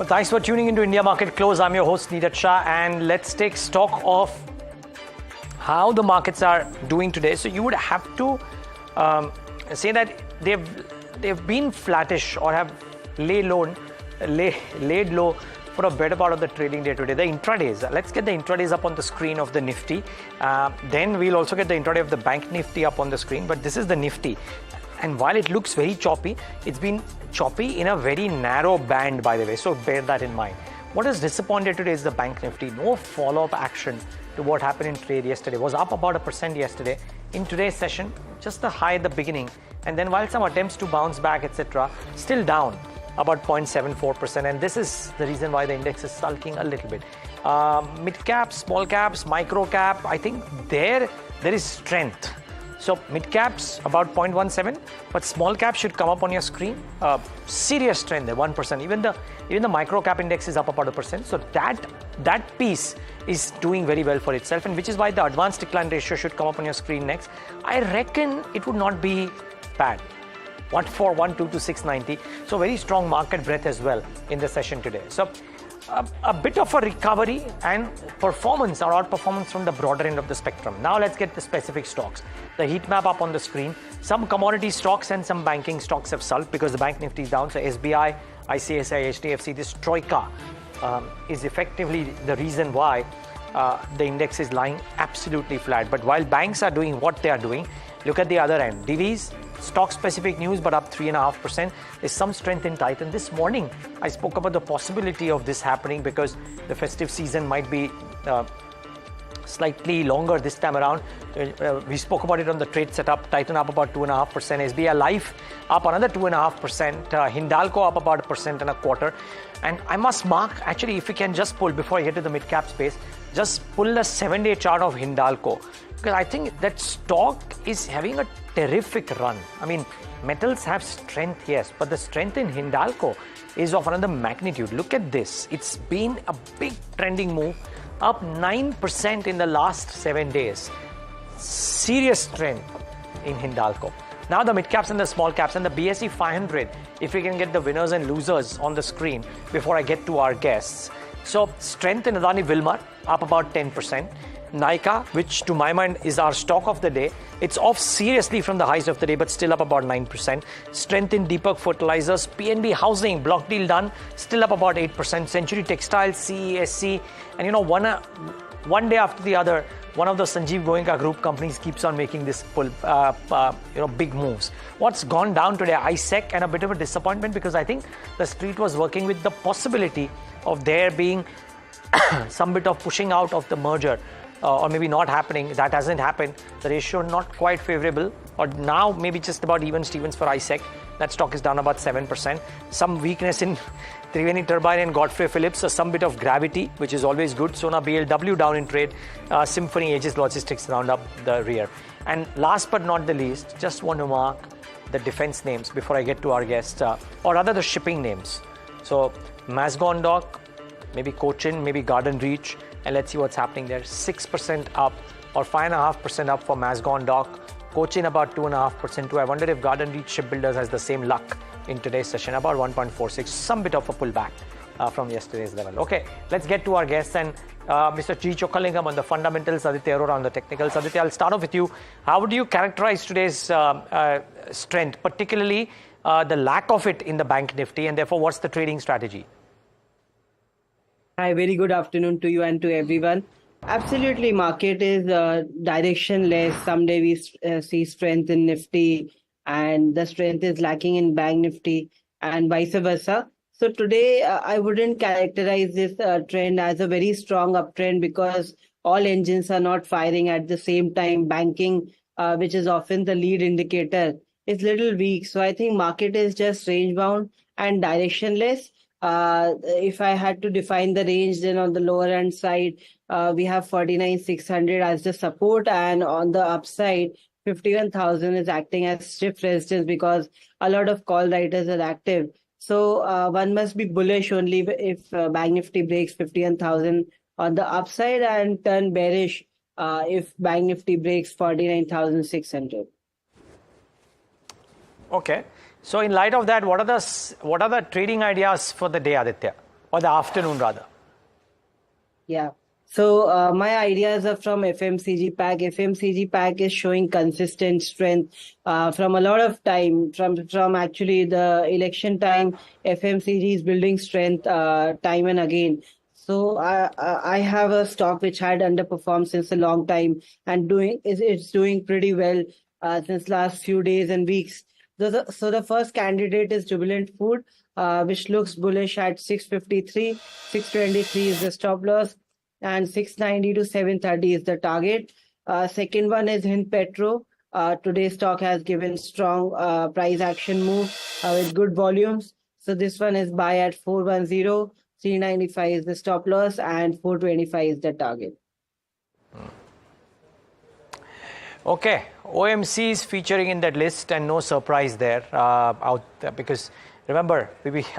Thanks for tuning into India Market Close. I'm your host Niraj Shah, and let's take stock of how the markets are doing today. So you would have to say that they've been flattish or have laid low for a better part of the trading day today. The intradays, let's get the intradays up on the screen of the Nifty. Then we'll also get the intraday of the Bank Nifty up on the screen. But this is the Nifty. And while it looks very choppy, it's been choppy in a very narrow band, by the way. So bear that in mind. What is disappointed today is the Bank Nifty. No follow-up action to what happened in trade yesterday. It was up about 1% yesterday. In today's session, just the high at the beginning. And then while some attempts to bounce back, etc., still down about 0.74%. And this is the reason why the index is sulking a little bit. Mid caps, small caps, micro cap, I think there is strength. So mid caps about 0.17, but small caps should come up on your screen. Serious trend there, 1%. Even the micro cap index is up about 1%. So that piece is doing very well for itself, and which is why the advanced decline ratio should come up on your screen next. I reckon it would not be bad. 1412 to 690. So very strong market breadth as well in the session today. So a bit of a recovery and performance or outperformance from the broader end of the spectrum. Now let's get the specific stocks. The heat map up on the screen. Some commodity stocks and some banking stocks have sulked because the Bank Nifty is down. So SBI, ICICI, HDFC, this troika is effectively the reason why the index is lying absolutely flat. But while banks are doing what they are doing, look at the other end. Divis, stock-specific news, but up 3.5%. There's some strength in Titan. This morning, I spoke about the possibility of this happening because the festive season might be slightly longer this time around. We spoke about it on the trade setup. Titan up about 2.5%. SBI Life up another 2.5%. Hindalco up about 1.25%. And I must mark, actually, if we can just pull, before I get to the mid-cap space, just pull the 7-day chart of Hindalco. Because I think that stock is having a terrific run. I mean, metals have strength, yes, but the strength in Hindalco is of another magnitude. Look at this. It's been a big trending move, up 9% in the last 7 days. Serious trend in Hindalco. Now the mid caps and the small caps and the BSE 500, if we can get the winners and losers on the screen before I get to our guests. So strength in Adani Wilmar, up about 10%. Nykaa, which to my mind is our stock of the day, it's off seriously from the highs of the day, but still up about 9%. Strength in Deepak Fertilizers, PNB Housing, block deal done, still up about 8%. Century Textiles, CESC, and one day after the other, one of the Sanjeev Goenka group companies keeps on making this big moves. What's gone down today? ISEC, and a bit of a disappointment because I think the street was working with the possibility of there being some bit of pushing out of the merger. Or maybe not happening. That hasn't happened. The ratio not quite favorable, or now maybe just about even Stevens for ISEC. That stock is down about 7%. Some weakness in Triveni Turbine and Godfrey Phillips. So some bit of gravity, which is always good. Sona BLW down in trade. Symphony Aegis Logistics round up the rear. And last but not the least, just want to mark the defense names before I get to our guest, or rather the shipping names. So Mazagon Dock, maybe Cochin, maybe Garden Reach. And let's see what's happening there. 6% up or 5.5% up for Mazagon Dock. Cochin about 2.5% too. I wonder if Garden Reach Shipbuilders has the same luck in today's session, about 1.46. Some bit of a pullback from yesterday's level. Okay, let's get to our guests. And Mr. G. Chokalingam on the fundamentals, Aditya Arora on the technicals. Aditya, I'll start off with you. How would you characterize today's strength, particularly the lack of it in the Bank Nifty, and therefore what's the trading strategy? Hi, very good afternoon to you and to everyone. Absolutely, market is directionless. Someday we see strength in Nifty and the strength is lacking in Bank Nifty and vice versa. So today I wouldn't characterize this trend as a very strong uptrend because all engines are not firing at the same time. Banking, which is often the lead indicator, is little weak. So I think market is just range bound and directionless. If I had to define the range, then on the lower end side, we have 49,600 as the support, and on the upside, 51,000 is acting as stiff resistance because a lot of call writers are active. So one must be bullish only if Bank Nifty breaks 51,000 on the upside and turn bearish if Bank Nifty breaks 49,600. Okay. So in light of that, what are the trading ideas for the day, Aditya? or the afternoon rather? Yeah. So my ideas are from FMCG pack. FMCG pack is showing consistent strength from a lot of time. From actually the election time, FMCG is building strength time and again. So I have a stock which had underperformed since a long time and it's doing pretty well since last few days and weeks. So the first candidate is Jubilant Food, which looks bullish at 653. 623 is the stop loss and 690 to 730 is the target. Second one is Hind Petro. Today's stock has given strong price action move with good volumes. So this one is buy at 410, 395 is the stop loss and 425 is the target. Okay, OMC is featuring in that list and no surprise there because remember,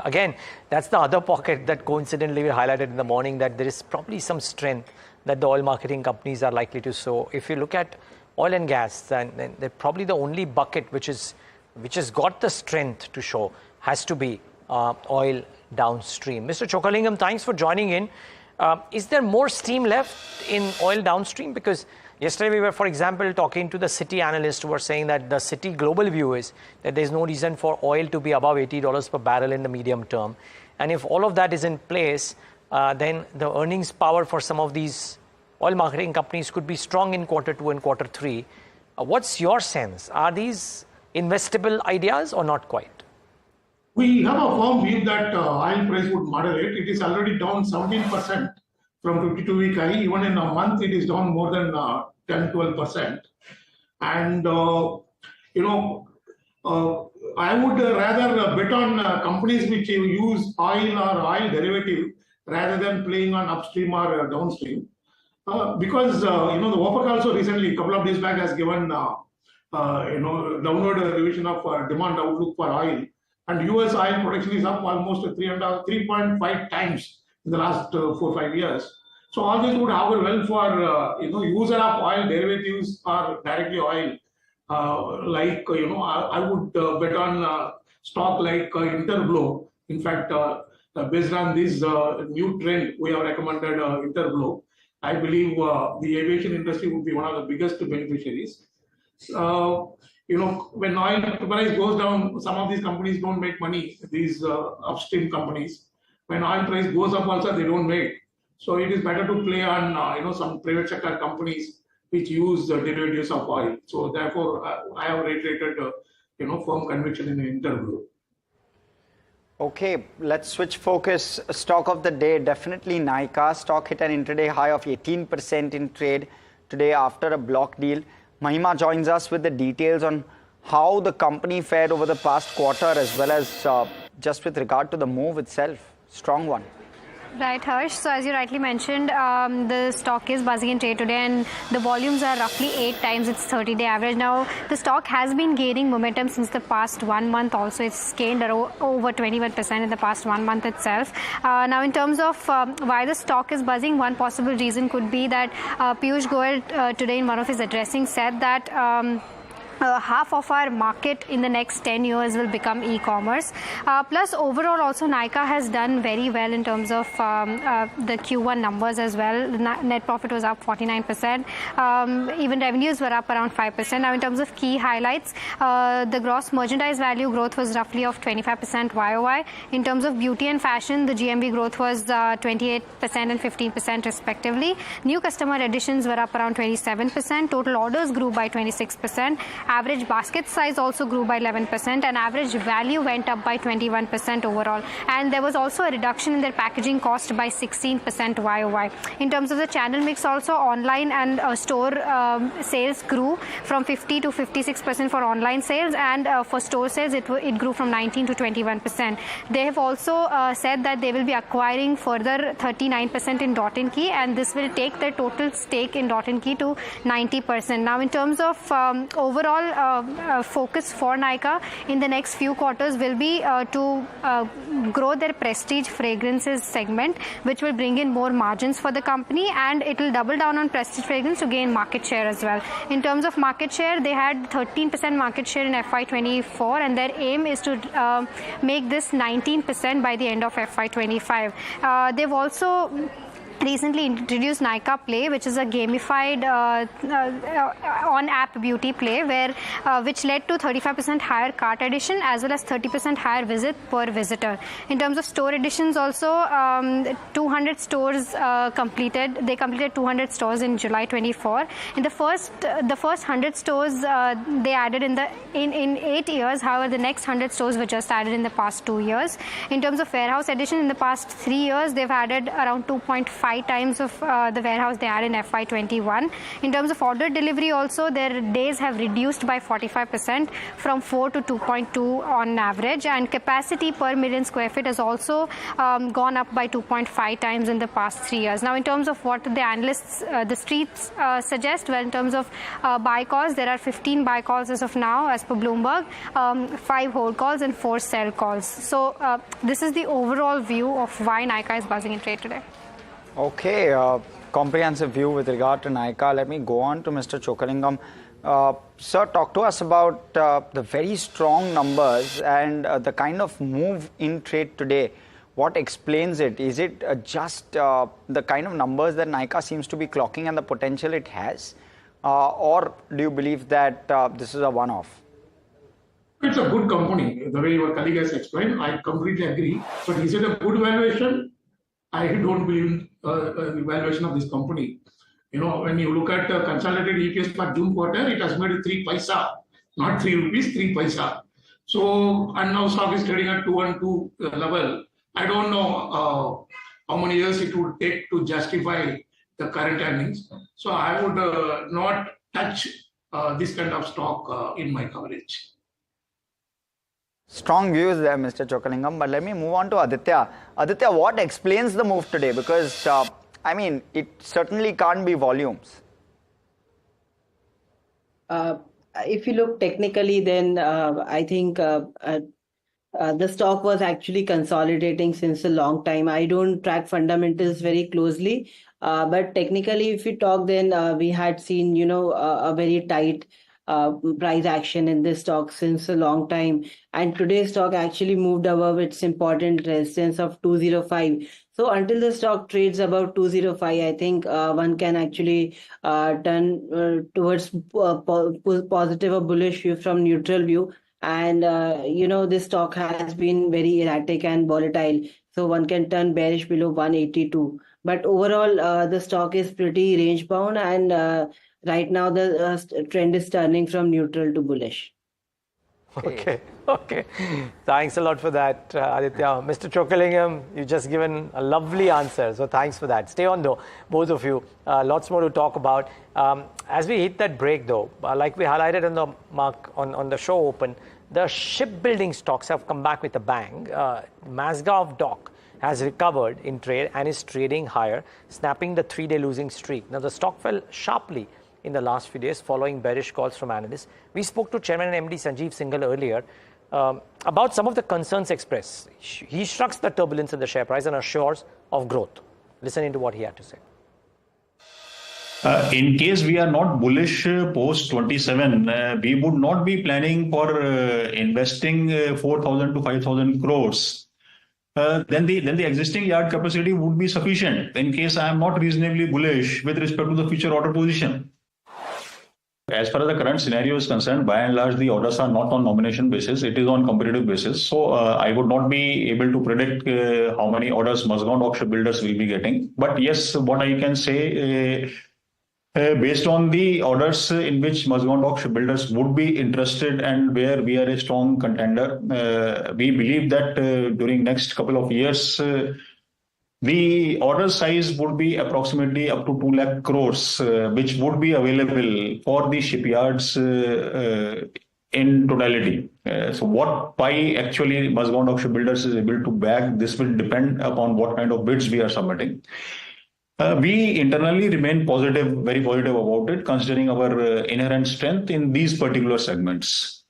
again, that's the other pocket that coincidentally we highlighted in the morning, that there is probably some strength that the oil marketing companies are likely to show. If you look at oil and gas, then they're probably the only bucket which has got the strength to show has to be oil downstream. Mr. Chokalingam, thanks for joining in. Is there more steam left in oil downstream? Because yesterday we were, for example, talking to the Citi analyst who were saying that the Citi global view is that there's no reason for oil to be above $80 per barrel in the medium term. And if all of that is in place, then the earnings power for some of these oil marketing companies could be strong in quarter 2 and quarter 3. What's your sense? Are these investable ideas or not quite? We have a firm view that oil price would moderate. It is already down 17% from 52-week high. Even in a month, it is down more than 10-12%. And, I would rather bet on companies which use oil or oil derivative rather than playing on upstream or downstream. Because, the OPEC also recently, a couple of days back, has given, downward revision of demand outlook for oil. And US oil production is up almost 3.5 times in the last 4-5 years. So all this would augur well for user of oil derivatives or directly oil. I would bet on stock like Interglow. In fact, based on this new trend, we have recommended Interglow. I believe the aviation industry would be one of the biggest beneficiaries. When oil price goes down, some of these companies don't make money, these upstream companies. When oil price goes up also, they don't make. So it is better to play on, some private sector companies which use derivatives of oil. So therefore, I have reiterated, firm conviction in the Interglow. Okay, let's switch focus. Stock of the day, definitely Nykaa. Stock hit an intraday high of 18% in trade today after a block deal. Mahima joins us with the details on how the company fared over the past quarter as well as just with regard to the move itself. Strong one. Right, Hersh. So as you rightly mentioned, the stock is buzzing in trade today and the volumes are roughly 8 times its 30-day average. Now, the stock has been gaining momentum since the past 1 month also. It's gained over 21% in the past 1 month itself. Now, in terms of why the stock is buzzing, one possible reason could be that Piyush Goyal today in one of his addressing said that half of our market in the next 10 years will become e-commerce. Plus, overall, also Nykaa has done very well in terms of the Q1 numbers as well. The net profit was up 49%. Even revenues were up around 5%. Now, in terms of key highlights, the gross merchandise value growth was roughly of 25% YOY. In terms of beauty and fashion, the GMV growth was 28% and 15% respectively. New customer additions were up around 27%. Total orders grew by 26%. Average basket size also grew by 11% and average value went up by 21% overall. And there was also a reduction in their packaging cost by 16% YOY. In terms of the channel mix also, online and store sales grew from 50 to 56% for online sales, and for store sales it grew from 19 to 21%. They have also said that they will be acquiring further 39% in Dot & Key, and this will take their total stake in Dot & Key to 90%. Now, in terms of overall overall focus for Nykaa in the next few quarters will be to grow their prestige fragrances segment, which will bring in more margins for the company, and it will double down on prestige fragrance to gain market share as well. In terms of market share, they had 13% market share in FY24, and their aim is to make this 19% by the end of FY25. They've also recently introduced Nykaa Play, which is a gamified on-app beauty play, which led to 35% higher cart addition as well as 30% higher visit per visitor. In terms of store additions, also 200 stores completed. They completed 200 stores in July 24. In the first 100 stores they added in 8 years. However, the next 100 stores were just added in the past 2 years. In terms of warehouse addition, in the past 3 years, they've added around 2.5 times of the warehouse they had in FY21. In terms of order delivery also, their days have reduced by 45% from 4 to 2.2 on average, and capacity per million square feet has also gone up by 2.5 times in the past 3 years. Now, in terms of what the analysts, the streets suggest, well, in terms of buy calls, there are 15 buy calls as of now as per Bloomberg, 5 hold calls and 4 sell calls. So this is the overall view of why Nykaa is buzzing in trade today. Okay, comprehensive view with regard to Nykaa. Let me go on to Mr. Chokalingam. Sir, talk to us about the very strong numbers and the kind of move in trade today. What explains it? Is it just the kind of numbers that Nykaa seems to be clocking and the potential it has? Or do you believe that this is a one-off? It's a good company. The way your colleague has explained, I completely agree. But is it a good valuation? I don't believe the valuation of this company. You know, when you look at consolidated EPS for June quarter, it has made 3 paisa, not 3 rupees, 3 paisa. So, and now stock is trading at 2 and 2 level. I don't know how many years it would take to justify the current earnings. So, I would not touch this kind of stock in my coverage. Strong views there, Mr. Chokalingam. But let me move on to Aditya. Aditya, what explains the move today? Because, I mean, it certainly can't be volumes. If you look technically, then I think the stock was actually consolidating since a long time. I don't track fundamentals very closely. But technically, if you talk, then we had seen, you know, a very tight price action in this stock since a long time, and today's stock actually moved above its important resistance of 205. So until the stock trades above 205, I think one can actually turn towards positive or bullish view from neutral view. And you know, this stock has been very erratic and volatile, so one can turn bearish below 182. But overall, the stock is pretty range bound, and right now, the trend is turning from neutral to bullish. Okay. Thanks a lot for that, Aditya. Mr. Chokalingam, you've just given a lovely answer. So thanks for that. Stay on though, both of you. Lots more to talk about. As we hit that break though, like we highlighted on the mark on the show open, the shipbuilding stocks have come back with a bang. Mazgaon Dock has recovered in trade and is trading higher, snapping the 3-day losing streak. Now the stock fell sharply in the last few days following bearish calls from analysts. We spoke to Chairman and MD Sanjeev Singhal earlier about some of the concerns expressed. He shrugs the turbulence in the share price and assures of growth. Listen into what he had to say. In case we are not bullish post 27, we would not be planning for investing 4,000 to 5,000 crores. Then the existing yard capacity would be sufficient in case I am not reasonably bullish with respect to the future order position. As far as the current scenario is concerned, by and large, the orders are not on nomination basis. It is on competitive basis. So I would not be able to predict how many orders Mazgaon Dock shipbuilders will be getting. But yes, what I can say, based on the orders in which Mazgaon Dock shipbuilders would be interested and where we are a strong contender, we believe that during next couple of years, the order size would be approximately up to 2 lakh crores, which would be available for the shipyards in totality. So what pie actually Mazgaon Dock shipbuilders is able to bag, this will depend upon what kind of bids we are submitting. We internally remain positive, very positive about it, considering our inherent strength in these particular segments.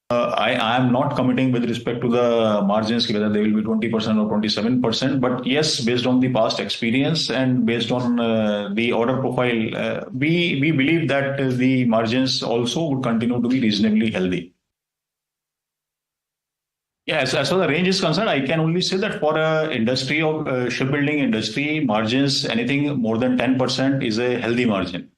I am not committing with respect to the margins, whether they will be 20% or 27%. But yes, based on the past experience and based on the order profile, we believe that the margins also would continue to be reasonably healthy. Yes, as far as the range is concerned, I can only say that for a industry of shipbuilding industry, margins anything more than 10% is a healthy margin.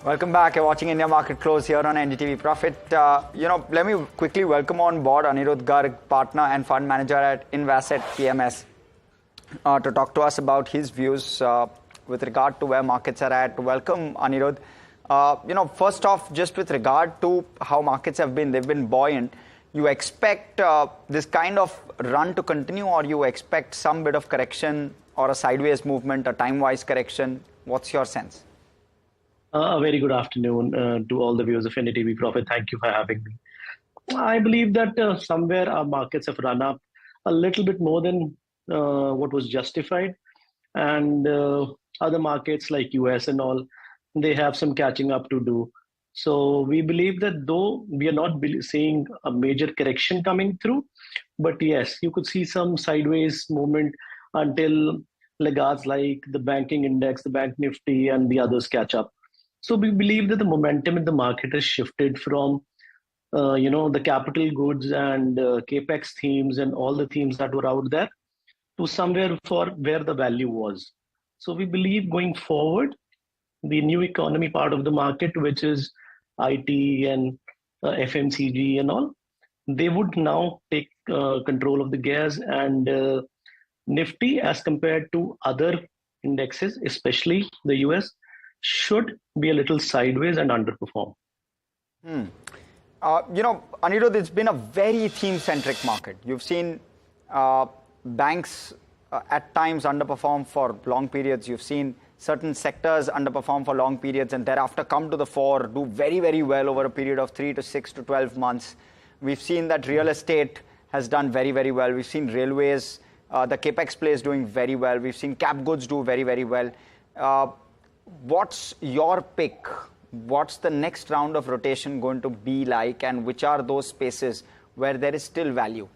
Welcome back. You're watching India Market Close here on NDTV Profit. Let me quickly welcome on board Anirudh Garg, partner and fund manager at Invasset PMS, to talk to us about his views with regard to where markets are at. Welcome, Anirudh. First off, just with regard to how markets have been, they've been buoyant. You expect this kind of run to continue, or you expect some bit of correction or a sideways movement, a time-wise correction? What's your sense? A very good afternoon to all the viewers of NDTV Profit. Thank you for having me. I believe that somewhere our markets have run up a little bit more than what was justified. And other markets like US and all, they have some catching up to do. So we believe that though we are not seeing a major correction coming through, but yes, you could see some sideways movement until laggards like the banking index, the bank Nifty and the others catch up. So we believe that the momentum in the market has shifted from, the capital goods and capex themes and all the themes that were out there to somewhere for where the value was. So we believe going forward, the new economy part of the market, which is IT and FMCG and all, they would now take control of the gears, and Nifty as compared to other indexes, especially the US, should be a little sideways and underperform. Anirudh, it's been a very theme-centric market. You've seen banks at times underperform for long periods. You've seen certain sectors underperform for long periods and thereafter come to the fore, do very, very well over a period of 3 to 6 to 12 months. We've seen that real estate has done very, very well. We've seen railways, the capex plays doing very well. We've seen cap goods do very, very well. What's your pick what's the next round of rotation going to be like, and which are those spaces where there is still value?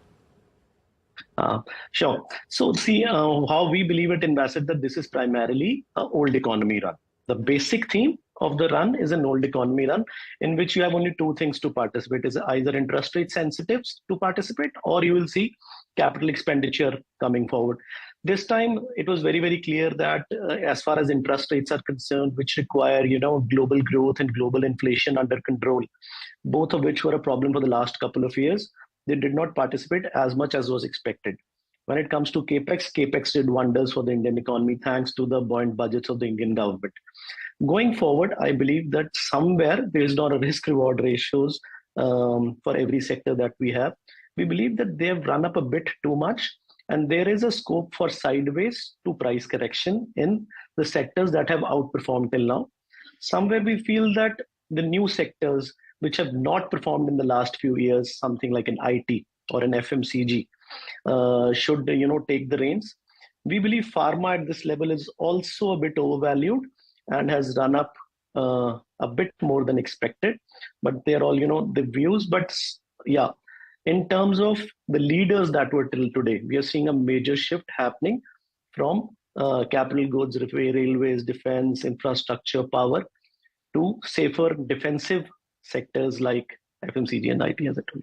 Sure. So see how we believe at Investec that this is primarily an old economy run. The basic theme of the run is an old economy run in which you have only two things to participate: is either interest rate sensitives to participate, or you will see capital expenditure coming forward. This time it was very, very clear that as far as interest rates are concerned, which require, global growth and global inflation under control, both of which were a problem for the last couple of years, they did not participate as much as was expected. When it comes to capex did wonders for the Indian economy thanks to the buoyant budgets of the Indian government. Going forward, I believe that somewhere based on risk reward ratios for every sector that we have, we believe that they have run up a bit too much, and there is a scope for sideways to price correction in the sectors that have outperformed till now. Somewhere we feel that the new sectors which have not performed in the last few years, something like an IT or an FMCG, should take the reins. We believe pharma at this level is also a bit overvalued and has run up a bit more than expected. But they're all the views. But yeah, in terms of the leaders that were till today, we are seeing a major shift happening from capital goods, railways, defense, infrastructure, power, to safer defensive sectors like FMCG and IT, as I told you.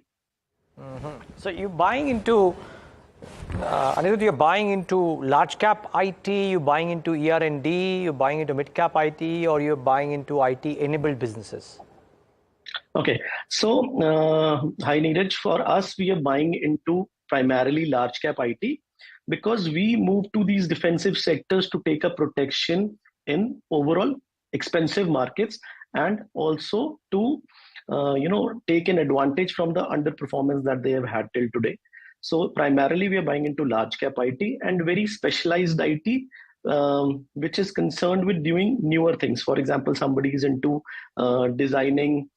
So you're buying into, Anirudh, you're buying into large cap IT, you're buying into ER&D, you're buying into mid cap IT, or you're buying into IT enabled businesses? Okay, so hi Niraj, for us, we are buying into primarily large cap IT because we move to these defensive sectors to take a protection in overall expensive markets, and also to take an advantage from the underperformance that they have had till today. So primarily we are buying into large cap IT and very specialized IT, which is concerned with doing newer things. For example, somebody is into designing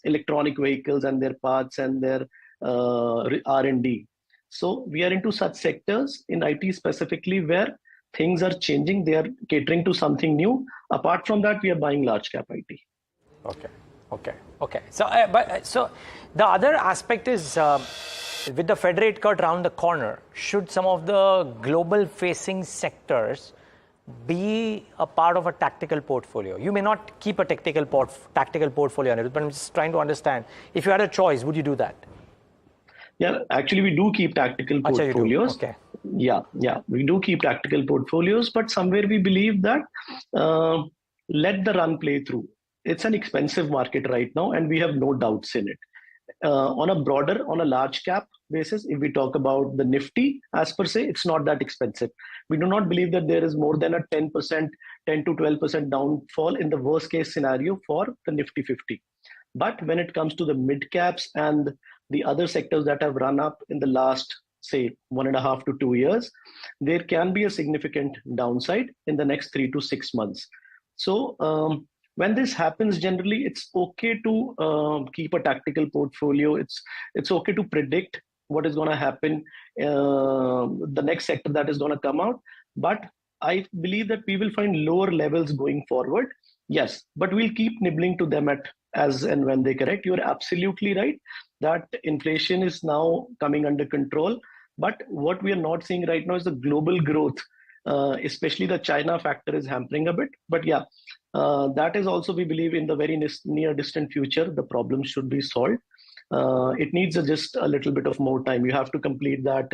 electronic vehicles and their parts and their R&D. So we are into such sectors in IT specifically where things are changing. They are catering to something new. Apart from that, we are buying large cap IT. Okay. So the other aspect is with the Fed rate cut around the corner, should some of the global facing sectors be a part of a tactical portfolio? You may not keep a tactical portfolio, but I'm just trying to understand. If you had a choice, would you do that? Yeah, actually, we do keep tactical portfolios. Okay. Yeah, we do keep tactical portfolios, but somewhere we believe that let the run play through. It's an expensive market right now, and we have no doubts in it. On a large cap basis, if we talk about the Nifty as per se, it's not that expensive. We do not believe that there is more than a 10 to 12% downfall in the worst case scenario for the Nifty 50. But when it comes to the mid caps and the other sectors that have run up in the last, say, 1.5 to 2 years, there can be a significant downside in the next 3 to 6 months. So when this happens, generally, it's okay to keep a tactical portfolio. It's okay to predict what is going to happen, the next sector that is going to come out. But I believe that we will find lower levels going forward. Yes, but we'll keep nibbling to them as and when they correct. You're absolutely right that inflation is now coming under control. But what we are not seeing right now is the global growth, especially the China factor is hampering a bit. But yeah, that is also, we believe, in the very near distant future, the problem should be solved. It needs just a little bit of more time. You have to complete that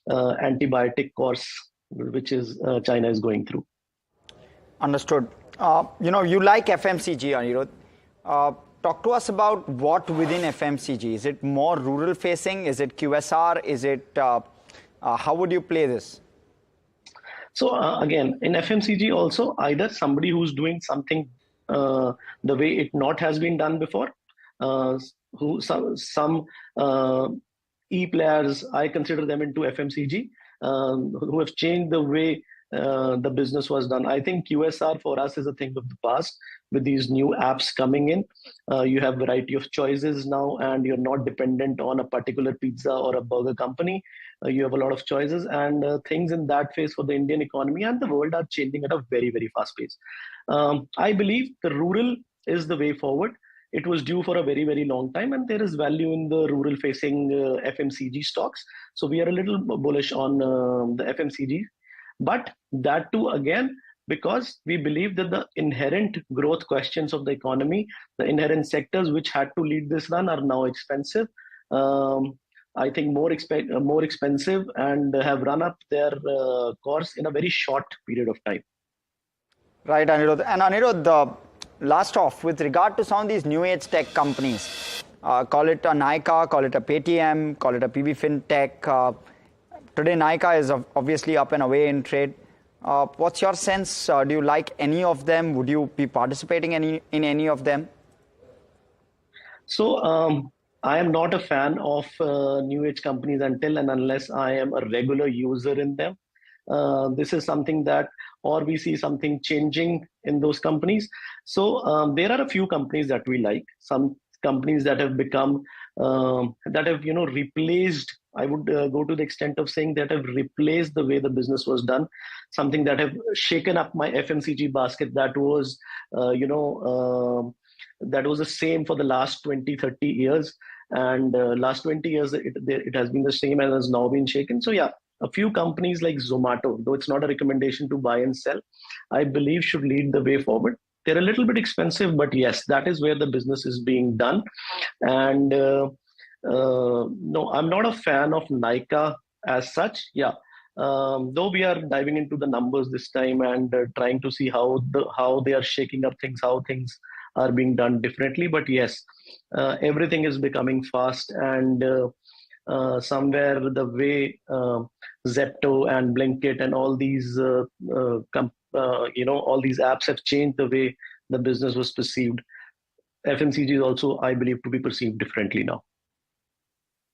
antibiotic course, which is China is going through. Understood. You like FMCG, Anirudh. Talk to us about what within FMCG. Is it more rural facing? Is it QSR? Is it how would you play this? So again, in FMCG also, either somebody who's doing something the way it not has been done before, some e-players, I consider them into FMCG, who have changed the way the business was done. I think QSR for us is a thing of the past. With these new apps coming in, you have variety of choices now, and you're not dependent on a particular pizza or a burger company. You have a lot of choices, and things in that phase for the Indian economy and the world are changing at a very, very fast pace. I believe the rural is the way forward. It was due for a very, very long time, and there is value in the rural facing FMCG stocks. So we are a little bullish on the FMCG, but that too again, because we believe that the inherent growth questions of the economy, the inherent sectors which had to lead this run are now expensive. I think more expensive and have run up their course in a very short period of time. Right, Anirudh. And Anirudh, last off, with regard to some of these new age tech companies, call it a Nykaa, call it a Paytm, call it a PB Fintech. Today, Nykaa is obviously up and away in trade. What's your sense? Do you like any of them? Would you be participating in any of them? So, I am not a fan of new age companies until and unless I am a regular user in them. This is something that, or we see something changing in those companies. So there are a few companies that we like. Some companies that have become, that have replaced. I would go to the extent of saying that have replaced the way the business was done. Something that have shaken up my FMCG basket that was, that was the same for the last 20, 30 years. And last 20 years, it has been the same and has now been shaken. So yeah, a few companies like Zomato, though it's not a recommendation to buy and sell, I believe should lead the way forward. They're a little bit expensive, but yes, that is where the business is being done. And no, I'm not a fan of Nykaa as such. Yeah, though we are diving into the numbers this time and trying to see how they are shaking up things, how things are being done differently. But yes, everything is becoming fast, and somewhere the way Zepto and Blinkit and all these all these apps have changed the way the business was perceived. FMCG is also, I believe, to be perceived differently now.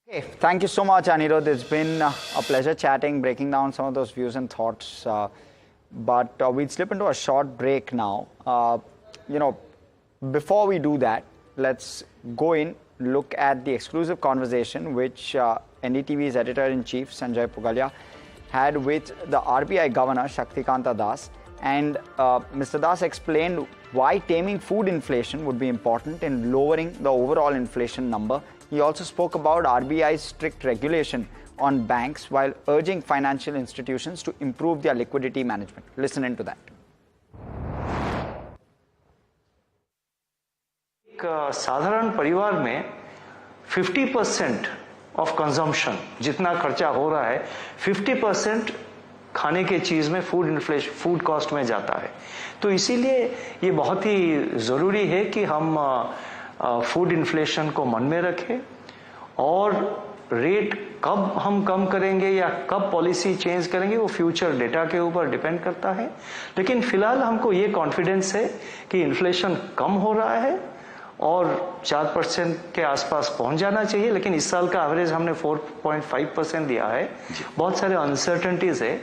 Okay, thank you so much, Anirudh. It's been a pleasure chatting, breaking down some of those views and thoughts. But we'd slip into a short break now. Before we do that, let's go in, look at the exclusive conversation which NDTV's editor-in-chief Sanjay Pugalia had with the RBI Governor Shaktikanta Das. And Mr. Das explained why taming food inflation would be important in lowering the overall inflation number. He also spoke about RBI's strict regulation on banks while urging financial institutions to improve their liquidity management. Listen into that. एक साधारण परिवार में 50% of consumption जितना खर्चा हो रहा है 50% खाने के चीज में फूड कॉस्ट में जाता है। तो इसीलिए ये बहुत ही ज़रूरी है कि हम फूड इन्फ्लेशन को मन में रखें और रेट कब हम कम करेंगे या कब पॉलिसी चेंज करेंगे वो फ्यूचर डेटा के ऊपर डिपेंड करता है। लेकिन फिलहाल हमको ये कॉन्फिडेंस है कि इन्फ्लेशन कम हो रहा है और 4% के आसपास पहुंच जाना चाहिए। लेकिन इस साल का एवरेज हमने 4.5% दिया है। बहुत सारे अनसर्टेनिटीज है।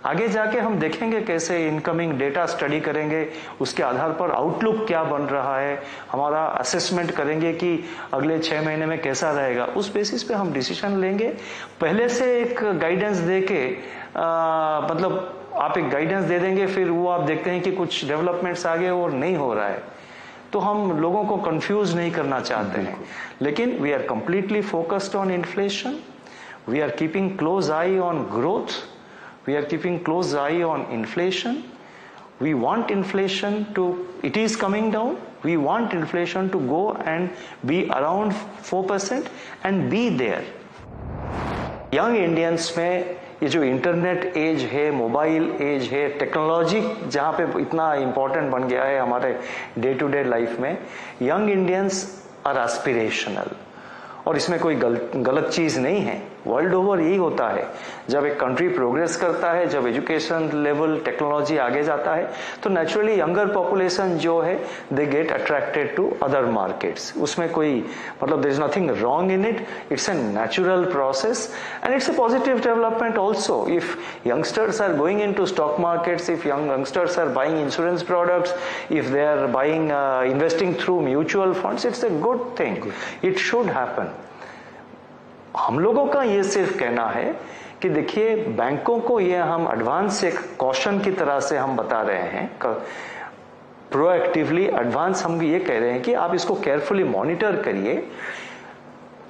आगे जाके हम देखेंगे कैसे इनकमिंग डेटा स्टडी करेंगे, उसके आधार पर आउटलुक क्या बन रहा है, हमारा असेसमेंट करेंगे कि अगले 6 महीने में कैसा रहेगा। उस बेसिस पे हम डिसीजन लेंगे। पहले से एक गाइडेंस दे के मतलब आप एक गाइडेंस दे देंगे, फिर वो आप देखते हैं कि कुछ डेवलपमेंट्स आगे और नहीं हो रहा है, तो हम लोगों को कंफ्यूज नहीं करना चाहते हैं। लेकिन we are completely focused on inflation, we are keeping close eye on growth, we are keeping close eye on inflation. We want inflation to, it is coming down. We want inflation to go and be around 4% and be there. Young Indians में ये जो internet as है, mobile as है, technology जहाँ पे इतना important बन गया है हमारे डे टू डे लाइफ में, यंग इंडियंस आर एस्पिरेशनल। और इसमें कोई गलत चीज नहीं है। वर्ल्ड ओवर यही होता है, जब एक कंट्री प्रोग्रेस करता है, जब एजुकेशन लेवल टेक्नोलॉजी आगे जाता है, तो नेचुरली यंगर पॉपुलेशन जो है they get attracted to other markets. उसमें कोई मतलब there is nothing wrong in it, it's a natural process and it's a positive development also. If youngsters are going into stock markets, if youngsters are buying insurance products, if they are buying investing through mutual funds, it's a good thing, it should happen. हम लोगों का ये सिर्फ कहना है कि देखिए बैंकों को ये हम एडवांस एक कॉशन की तरह से हम बता रहे हैं, प्रोएक्टिवली एडवांस हम ये कह रहे हैं कि आप इसको केयरफुली मॉनिटर करिए।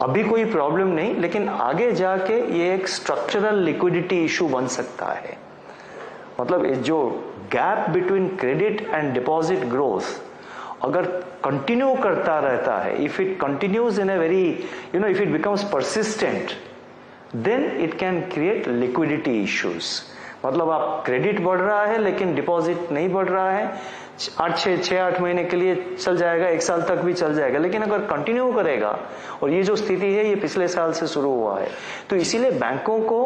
अभी कोई प्रॉब्लम नहीं, लेकिन आगे जाके ये एक स्ट्रक्चरल लिक्विडिटी इशू बन सकता है। मतलब जो gap between credit and deposit growth अगर कंटिन्यू करता रहता है, if it continues in a very if it becomes persistent, then it can create liquidity issues. मतलब आप क्रेडिट बढ़ रहा है लेकिन डिपॉजिट नहीं बढ़ रहा है, 6-8 महीने के लिए चल जाएगा, 1 साल तक भी चल जाएगा, लेकिन अगर कंटिन्यू करेगा, और ये जो स्थिति है ये पिछले साल से शुरू हुआ है, तो इसीलिए बैंकों को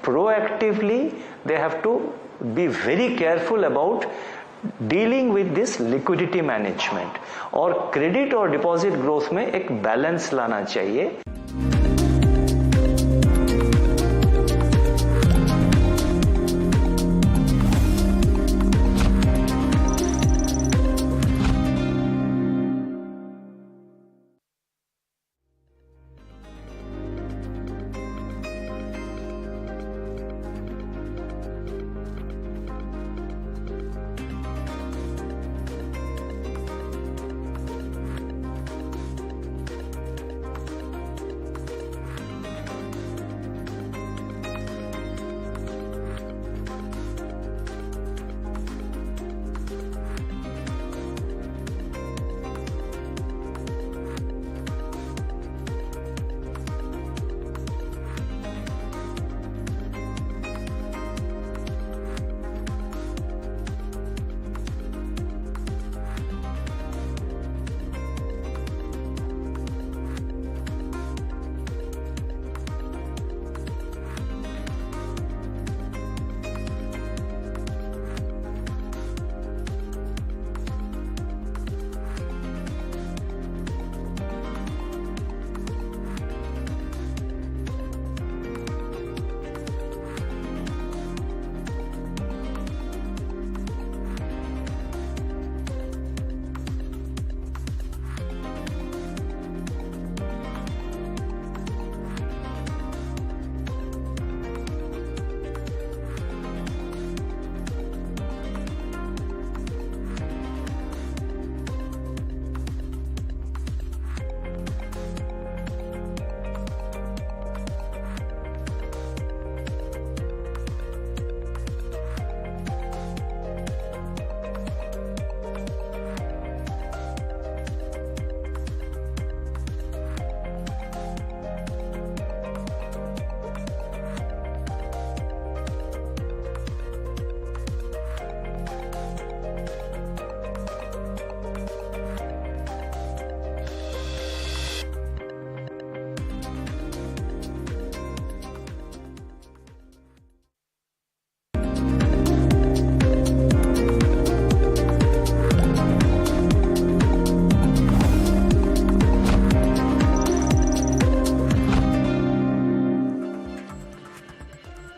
proactively they have to be very careful about dealing with this liquidity management, और क्रेडिट और डिपॉजिट ग्रोथ में एक बैलेंस लाना चाहिए।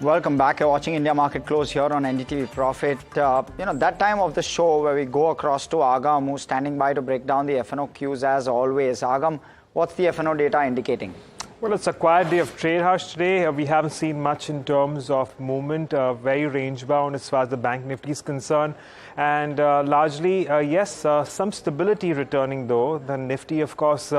Welcome back. You're watching India Market Close here on NDTV Profit. That time of the show where we go across to Agam, who's standing by to break down the FNO cues as always. Agam, what's the FNO data indicating? Well, it's a quiet day of trade, Hersh. Today, we haven't seen much in terms of movement, very range-bound as far as the Bank Nifty is concerned. And largely, yes, some stability returning though. The Nifty, of course,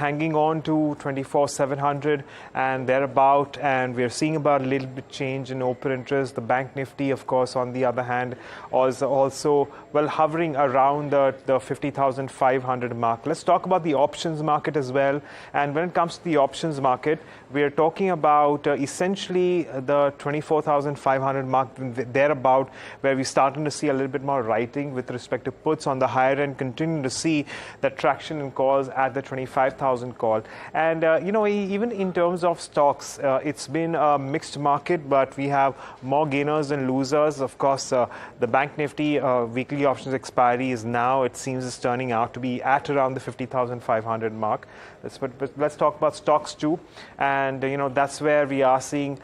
hanging on to 24,700 and thereabout. And we're seeing about a little bit change in open interest. The Bank Nifty, of course, on the other hand, also hovering around the 50,500 mark. Let's talk about the options market as well. And when it comes to the options market, we are talking about essentially the 24,500 mark thereabout, where we're starting to see a little bit more writing with respect to puts on the higher end, continuing to see that traction in calls at the 25,000 call. And even in terms of stocks, it's been a mixed market, but we have more gainers than losers. Of course, the Bank Nifty weekly options expiry is now, it seems, is turning out to be at around the 50,500 mark. Let's talk about stocks too, and that's where we are seeing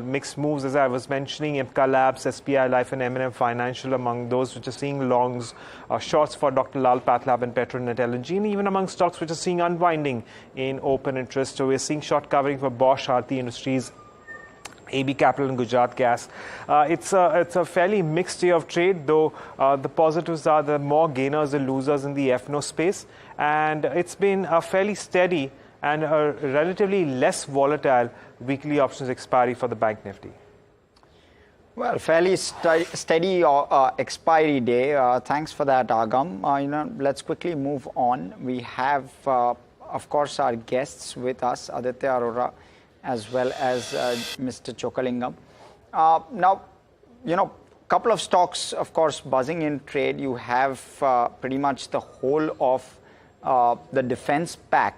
mixed moves, as I was mentioning. Ipca Labs, SBI Life, and M&M Financial among those which are seeing longs, shorts for Dr. Lal Patlab and Petronet LNG, and even among stocks which are seeing unwinding in open interest. So we're seeing short covering for Bosch, Aarti Industries, AB Capital and Gujarat Gas. It's a fairly mixed day of trade, though the positives are the more gainers and losers in the FNO space. And it's been a fairly steady and a relatively less volatile weekly options expiry for the Bank Nifty. Well, fairly steady expiry day. Thanks for that, Agam. Let's quickly move on. We have, of course, our guests with us, Aditya Arora, as well as Mr. Chokalingam. Now, couple of stocks, of course, buzzing in trade. You have pretty much the whole of the defense pack,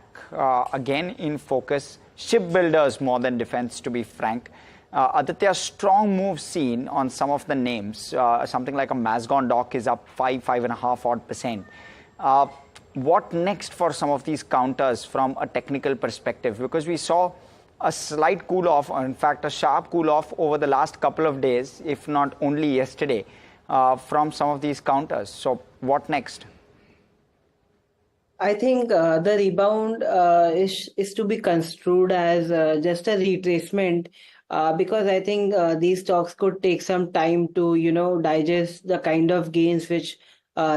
again in focus. Shipbuilders more than defense, to be frank. Aditya, strong move seen on some of the names. Something like a Mazagon Dock is up 5.5% odd. What next for some of these counters from a technical perspective? Because we saw a slight cool off, or in fact a sharp cool off over the last couple of days, if not only yesterday, from some of these counters. So what next? I think the rebound is to be construed as just a retracement, because I think these stocks could take some time to digest the kind of gains which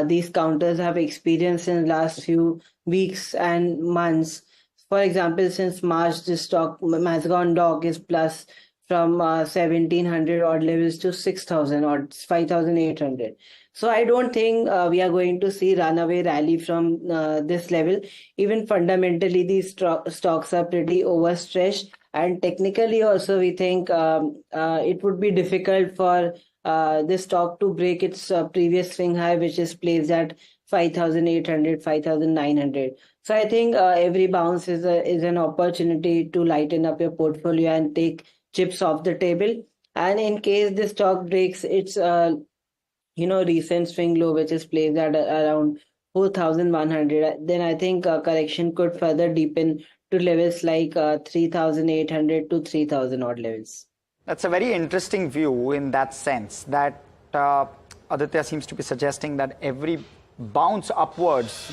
these counters have experienced in the last few weeks and months. For example, since March, this stock, Mazagon Dock, is plus from 1,700 odd levels to 6,000 or 5,800. So I don't think we are going to see runaway rally from this level. Even fundamentally, these stocks are pretty overstretched. And technically also, we think it would be difficult for this stock to break its previous swing high, which is placed at 5,800, 5,900. So I think every bounce is an opportunity to lighten up your portfolio and take chips off the table. And in case the stock breaks its recent swing low, which is placed at around 4,100, then I think correction could further deepen to levels like 3,800 to 3,000 odd levels. That's a very interesting view in that sense, that Aditya seems to be suggesting that every bounce upwards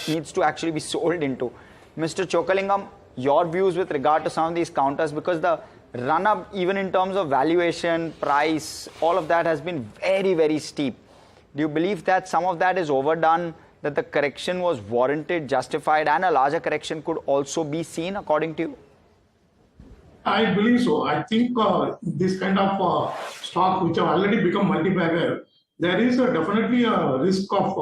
needs to actually be sold into. Mr. Chokalingam, your views with regard to some of these counters, because the run-up, even in terms of valuation, price, all of that has been very, very steep. Do you believe that some of that is overdone, that the correction was warranted, justified, and a larger correction could also be seen, according to you? I believe so. I think this kind of stock, which have already become multi-bagger, there is definitely a risk of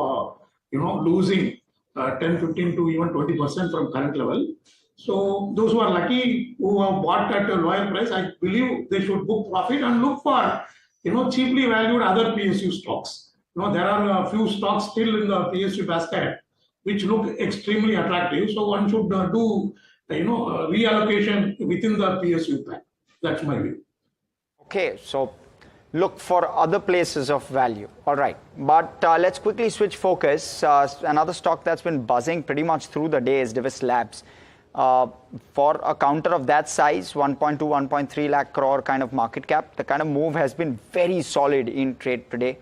losing 10, 15 to even 20% from current level. So those who are lucky, who have bought at a lower price, I believe they should book profit and look for cheaply valued other PSU stocks. There are a few stocks still in the PSU basket which look extremely attractive. So one should do reallocation within the PSU pack. That's my view. Okay, so look for other places of value. All right, but let's quickly switch focus. Another stock that's been buzzing pretty much through the day is Divis Labs. For a counter of that size, 1.2, 1.3 lakh crore kind of market cap, the kind of move has been very solid in trade today.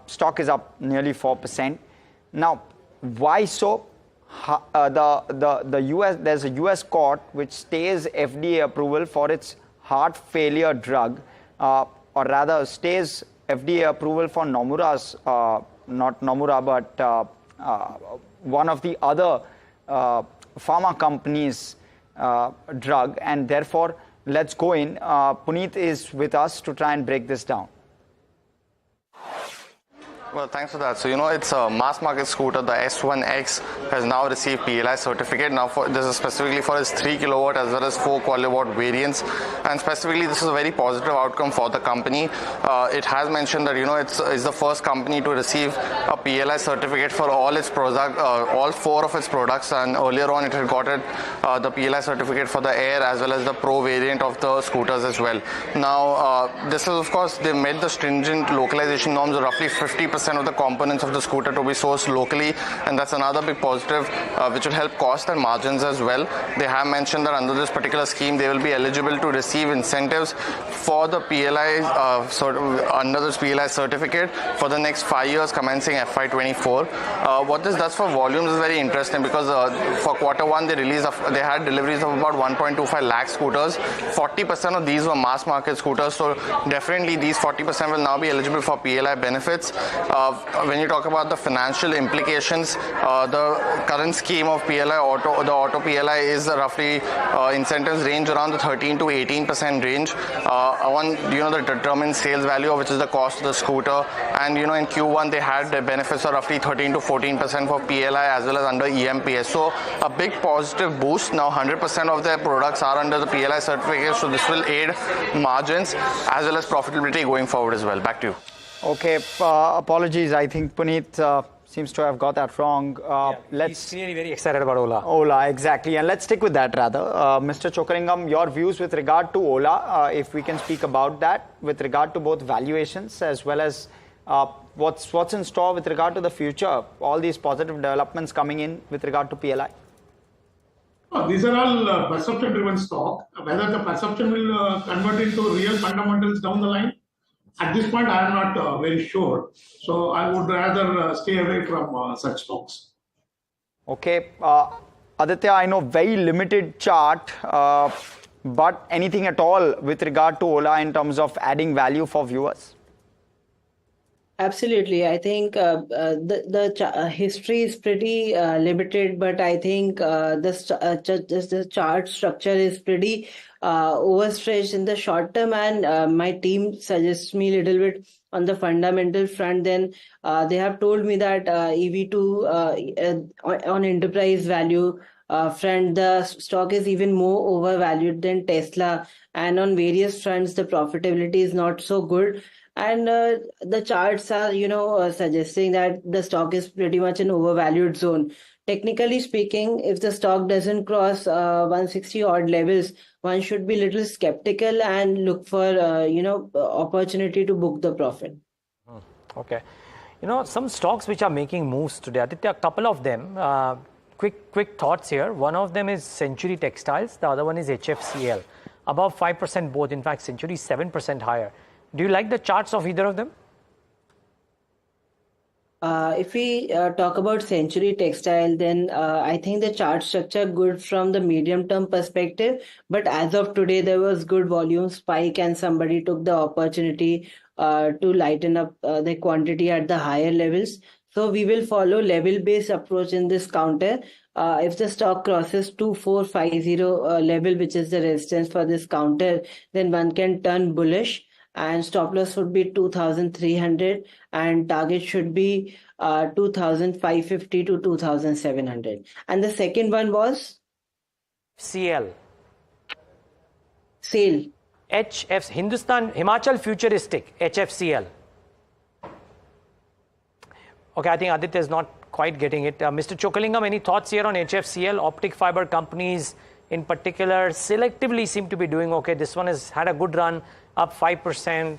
Stock is up nearly 4%. Now, why so? The US, there's a US court which stays FDA approval for its heart failure drug, or rather stays FDA approval for Nomura's, not Nomura, but one of the other pharma companies' drug, and therefore let's go in. Puneet is with us to try and break this down. Well, thanks for that. So, it's a mass market scooter. The S1X has now received PLI certificate. Now, this is specifically for its 3 kilowatt as well as 4 kilowatt variants. And specifically, this is a very positive outcome for the company. It has mentioned that, it's the first company to receive a PLI certificate for all its products, all 4 of its products. And earlier on, it had gotten the PLI certificate for the Air as well as the Pro variant of the scooters as well. Now, this is, of course, they met the stringent localization norms. Roughly 50% of the components of the scooter to be sourced locally, and that's another big positive which will help cost and margins as well. They have mentioned that under this particular scheme they will be eligible to receive incentives for the PLI under this PLI certificate for the next 5 years commencing FY24. What this does for volumes is very interesting, because for quarter one they released they had deliveries of about 1.25 lakh scooters. 40% of these were mass market scooters, so definitely these 40% will now be eligible for PLI benefits. When you talk about the financial implications, the current scheme of PLI the auto PLI is roughly incentives range around the 13 to 18% range on the determined sales value, which is the cost of the scooter. And in Q1 they had the benefits of roughly 13 to 14% for PLI as well as under EMPS. So a big positive boost. Now 100% of their products are under the PLI certificate, so this will aid margins as well as profitability going forward as well. Back to you. Okay, apologies. I think Puneet seems to have got that wrong. He's clearly very excited about Ola. Ola, exactly. And let's stick with that rather. Mr. Chokalingam, your views with regard to Ola, if we can speak about that, with regard to both valuations as well as what's in store with regard to the future, all these positive developments coming in with regard to PLI. These are all perception-driven stock. Whether the perception will convert into real fundamentals down the line, at this point, I am not very sure. So I would rather stay away from such stocks. Okay. Aditya, I know very limited chart, but anything at all with regard to Ola in terms of adding value for viewers? Absolutely. I think the history is pretty limited, but I think the chart structure is pretty overstretched in the short term, and my team suggests me a little bit on the fundamental front. Then they have told me that EV2 on enterprise value front, the stock is even more overvalued than Tesla, and on various fronts the profitability is not so good. And the charts are, suggesting that the stock is pretty much an overvalued zone. Technically speaking, if the stock doesn't cross 160 odd levels, one should be a little skeptical and look for, opportunity to book the profit. Okay. Some stocks which are making moves today, Aditya, a couple of them. Quick thoughts here. One of them is Century Textiles. The other one is HFCL. Above 5% both. In fact, Century is 7% higher. Do you like the charts of either of them? If we talk about Century Textile, then I think the chart structure good from the medium-term perspective. But as of today, there was good volume spike and somebody took the opportunity to lighten up the quantity at the higher levels. So we will follow level-based approach in this counter. If the stock crosses 2450 level, which is the resistance for this counter, then one can turn bullish. And stop loss would be 2,300 and target should be 2,550 to 2,700. And the second one was? CL. Sale. HF, Himachal Futuristic, HFCL. Okay, I think Aditya is not quite getting it. Mr. Chokalingam, any thoughts here on HFCL? Optic fiber companies in particular selectively seem to be doing okay. This one has had a good run, up 5%,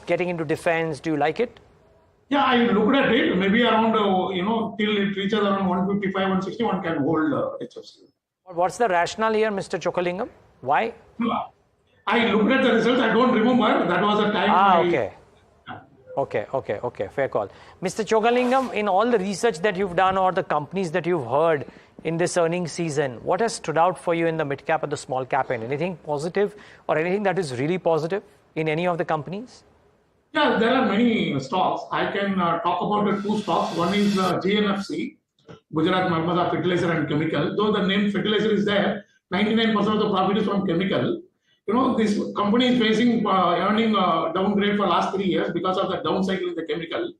getting into defense. Do you like it? Yeah, I looked at it. Maybe around, till it reaches around 155, 160, one can hold HFCL. What's the rationale here, Mr. Chokalingam? Why? I looked at the results. I don't remember. That was the time. Okay. Fair call. Mr. Chokalingam, in all the research that you've done or the companies that you've heard in this earnings season, what has stood out for you in the mid cap or the small cap end? Anything positive or anything that is really positive in any of the companies? Yeah, there are many stocks. I can talk about the two stocks. One is GNFC, Gujarat Narmada Fertilizer and Chemical. Though the name fertilizer is there, 99% of the profit is from chemical. This company is facing earning downgrade for last 3 years because of the down cycle in the chemical.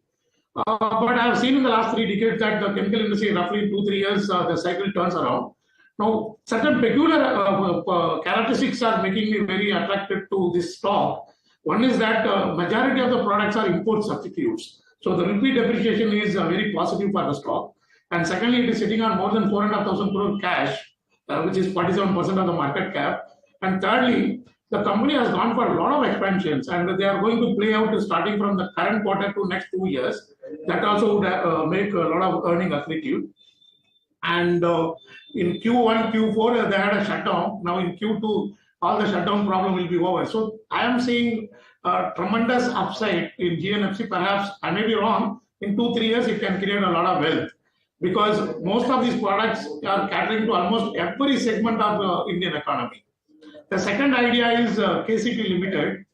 But I have seen in the last 3 decades that the chemical industry, roughly 2-3 years, the cycle turns around. Now, certain peculiar characteristics are making me very attracted to this stock. One is that majority of the products are import substitutes. So the rupee depreciation is very positive for the stock. And secondly, it is sitting on more than 4,500 crore cash, which is 47% of the market cap. And thirdly, the company has gone for a lot of expansions and they are going to play out starting from the current quarter to next 2 years. That also would make a lot of earning accretive. And in Q1, Q4, they had a shutdown. Now in Q2, all the shutdown problem will be over. So I am seeing tremendous upside in GNFC. Perhaps I may be wrong. In 2-3 years, it can create a lot of wealth. because most of these products are catering to almost every segment of the Indian economy. The second idea is KCT Limited.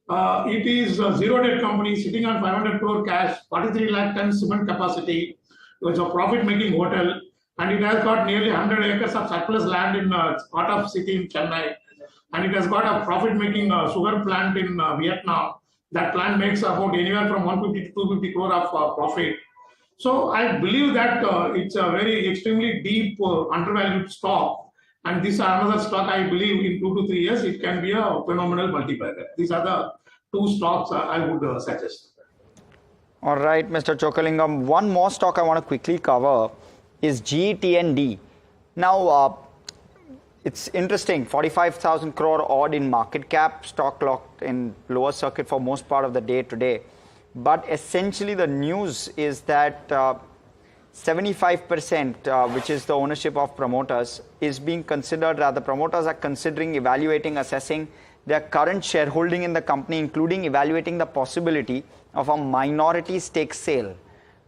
It is a zero debt company sitting on 500 crore cash, 43 lakh tons cement capacity. It's a profit making hotel, and it has got nearly 100 acres of surplus land in part of city in Chennai, and it has got a profit making sugar plant in Vietnam. That plant makes about anywhere from 150 to 250 crore of profit. So I believe that it's a very extremely deep undervalued stock. And this is another stock I believe in 2 to 3 years it can be a phenomenal multiplier. These are the two stocks I would suggest. All right, Mr. Chokalingam. One more stock I want to quickly cover is GTND. Now, it's interesting, 45,000 crore odd in market cap, stock locked in lower circuit for most part of the day today. But essentially the news is that 75%, which is the ownership of promoters, is being considered, rather promoters are considering, evaluating, assessing their current shareholding in the company, including evaluating the possibility of a minority stake sale.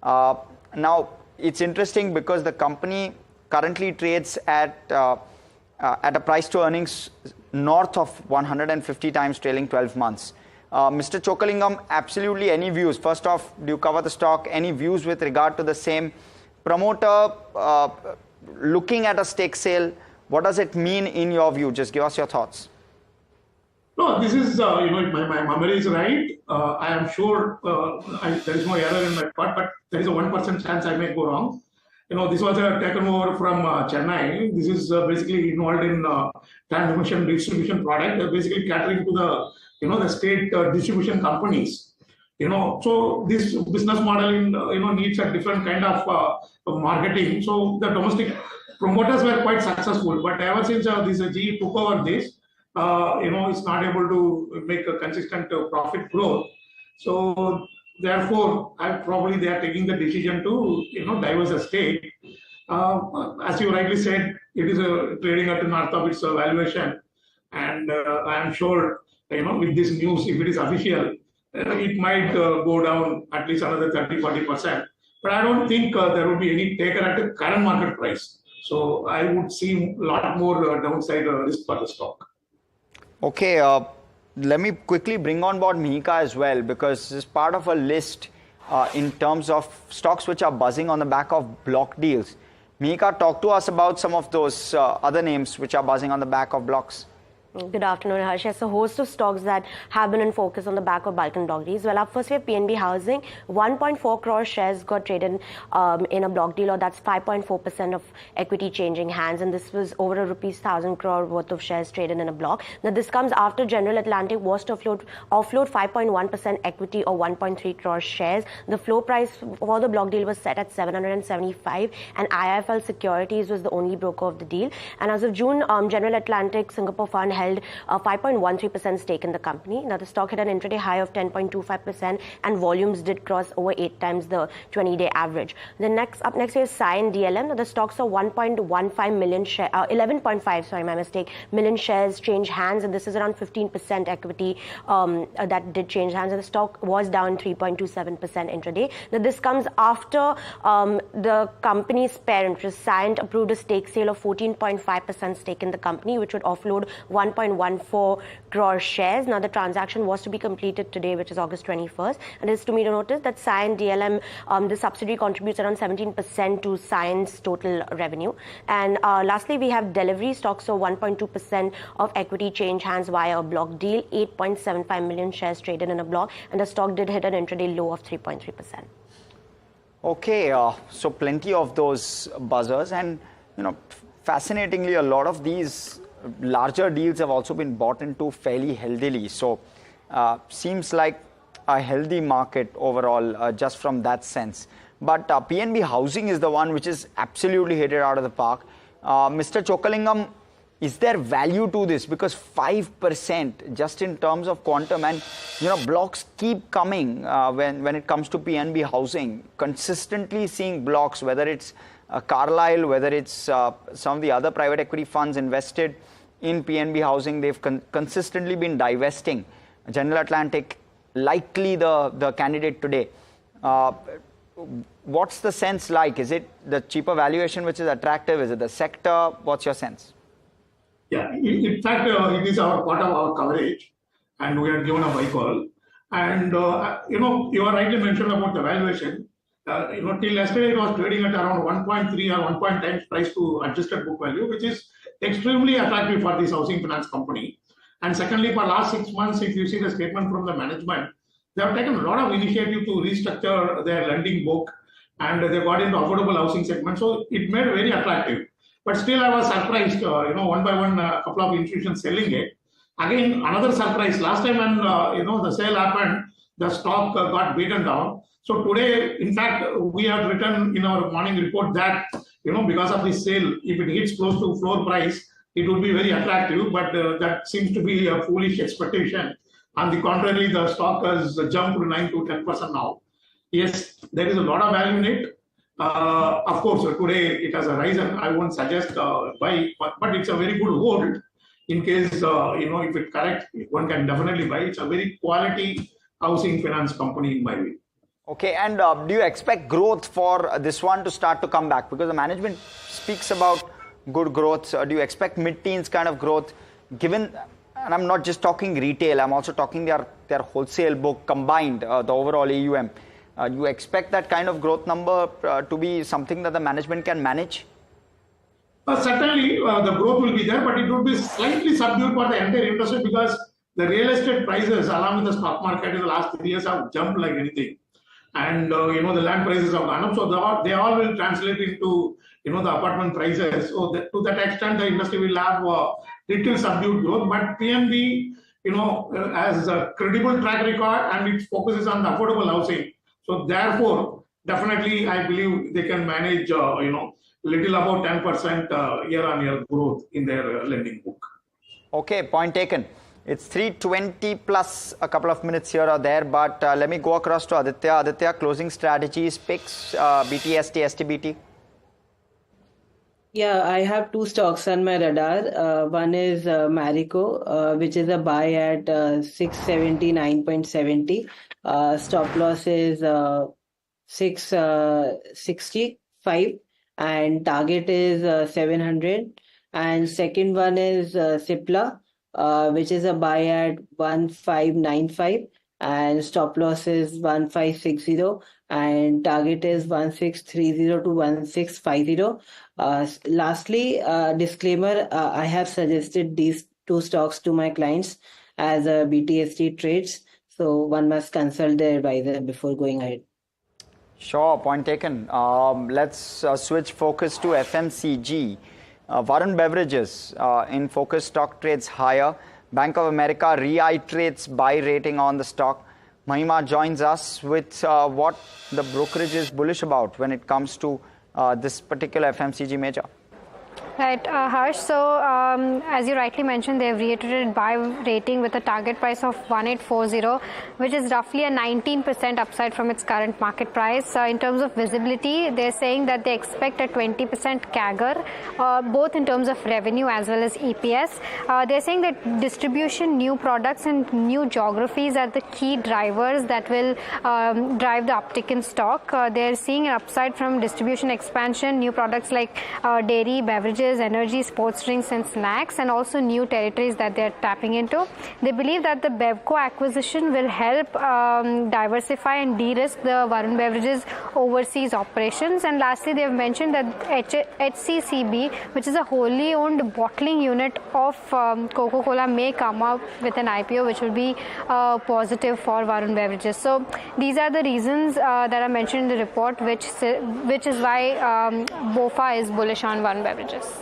Now, it's interesting because the company currently trades at a price to earnings north of 150 times trailing 12 months. Mr. Chokalingam, absolutely any views? First off, do you cover the stock? Any views with regard to the same? Promoter looking at a stake sale, what does it mean in your view? Just give us your thoughts. No, this is, my memory is right. I am sure there is no error in my part, but there is a 1% chance I may go wrong. This was taken over from Chennai. This is basically involved in transmission distribution product, basically catering to the state distribution companies. So this business model needs a different kind of marketing. So the domestic promoters were quite successful, but ever since this GE took over this, it's not able to make a consistent profit growth. So therefore, they are taking the decision to divest the stake. As you rightly said, it is trading at north of its valuation, and I am sure with this news, if it is official, it might go down at least another 30-40%. But I don't think there will be any taker at the current market price. So I would see a lot more downside risk for the stock. Okay, let me quickly bring on board Mihika as well, because this is part of a list in terms of stocks which are buzzing on the back of block deals. Mihika, talk to us about some of those other names which are buzzing on the back of blocks. Good afternoon, Hersh. Yes, a host of stocks that have been in focus on the back of Balkan block deals. Well, up first we have PNB Housing. 1.4 crore shares got traded in a block deal, or that's 5.4% of equity changing hands. And this was over a ₹1,000 crore worth of shares traded in a block. Now, this comes after General Atlantic was to offload 5.1% equity or 1.3 crore shares. The floor price for the block deal was set at 775, and IIFL Securities was the only broker of the deal. And as of June, General Atlantic Singapore Fund held a 5.13% stake in the company. Now, the stock hit an intraday high of 10.25%, and volumes did cross over 8 times the 20-day average. Up next is Sayta DLM. Now, the stock saw 1.15 million share, 11.5, sorry, my mistake, million shares change hands, and this is around 15% equity that did change hands, and the stock was down 3.27% intraday. Now, this comes after the company's parent, which is Sayta, approved a stake sale of 14.5% stake in the company, which would offload 1.14 crore shares. Now, the transaction was to be completed today, which is August 21st. And it is to me to notice that Sayta DLM, the subsidiary, contributes around 17% to Sayta's total revenue. And lastly, we have Delivery stocks, so 1.2% of equity change hands via a block deal, 8.75 million shares traded in a block, and the stock did hit an intraday low of 3.3%. Okay, so plenty of those buzzers, and fascinatingly, a lot of these larger deals have also been bought into fairly healthily. So seems like a healthy market overall, just from that sense. But PNB Housing is the one which is absolutely hit it out of the park. Mr. Chokalingam, is there value to this? Because 5% just in terms of quantum, and blocks keep coming when it comes to PNB Housing. Consistently seeing blocks, whether it's Carlyle, whether it's some of the other private equity funds invested in PNB Housing, they've consistently been divesting. General Atlantic, likely the candidate today. what's the sense like? Is it the cheaper valuation which is attractive? Is it the sector? What's your sense? Yeah, in fact, it is our part of our coverage, and we are given a buy call. And you are rightly mentioned about the valuation. Till yesterday it was trading at around 1.3 or 1 times price to adjusted book value, which is extremely attractive for this housing finance company. And secondly, for last 6 months, if you see the statement from the management, they have taken a lot of initiative to restructure their lending book, and they got into affordable housing segment. So it made very attractive. But still, I was surprised. One by one, a couple of institutions selling it. Again, another surprise. Last time when the sale happened, the stock got beaten down. So today, in fact, we have written in our morning report that because of this sale, if it hits close to floor price, it would be very attractive. But that seems to be a foolish expectation. On the contrary, the stock has jumped to 9 to 10% now. Yes, there is a lot of value in it. Of course, today it has arisen. I won't suggest buy, but it's a very good hold. In case if it corrects, one can definitely buy. It's a very quality housing finance company in my view. Okay, and do you expect growth for this one to start to come back? Because the management speaks about good growth. Do you expect mid-teens kind of growth? Given, and I'm not just talking retail, I'm also talking their wholesale book combined, the overall AUM. You expect that kind of growth number to be something that the management can manage? Certainly, the growth will be there, but it would be slightly subdued for the entire industry because the real estate prices, along with the stock market in the last 3 years, have jumped like anything. And, the land prices have gone up. So they all will translate into, the apartment prices. So to that extent, the industry will have little subdued growth. But PNB, has a credible track record and it focuses on the affordable housing. So therefore, definitely, I believe they can manage, little about 10% year-on-year growth in their lending book. Okay, point taken. It's 3:20 plus a couple of minutes here or there, but let me go across to Aditya. Aditya, closing strategies, picks, BTST, STBT. Yeah, I have two stocks on my radar. One is Marico, which is a buy at 679.70. Stop loss is 665 and target is 700. And second one is Cipla, which is a buy at 1595 and stop loss is 1560 and target is 1630 to 1650. Lastly, disclaimer, I have suggested these two stocks to my clients as BTST trades. So one must consult their advisor before going ahead. Sure, point taken. Let's switch focus to FMCG. Varun Beverages in focus stock trades higher. Bank of America reiterates buy rating on the stock. Mahima joins us with what the brokerage is bullish about when it comes to this particular FMCG major. Right, Hersh. So, as you rightly mentioned, they've reiterated buy rating with a target price of 1840, which is roughly a 19% upside from its current market price. In terms of visibility, they're saying that they expect a 20% CAGR, both in terms of revenue as well as EPS. They're saying that distribution, new products, and new geographies are the key drivers that will drive the uptick in stock. They're seeing an upside from distribution expansion, new products like dairy, beverages, energy, sports drinks and snacks, and also new territories that they're tapping into. They believe that the Bevco acquisition will help diversify and de-risk the Varun Beverages overseas operations. And lastly, they've mentioned that HCCB, which is a wholly owned bottling unit of Coca-Cola, may come up with an IPO, which will be positive for Varun Beverages. So these are the reasons that are mentioned in the report, which is why BOFA is bullish on Varun Beverages.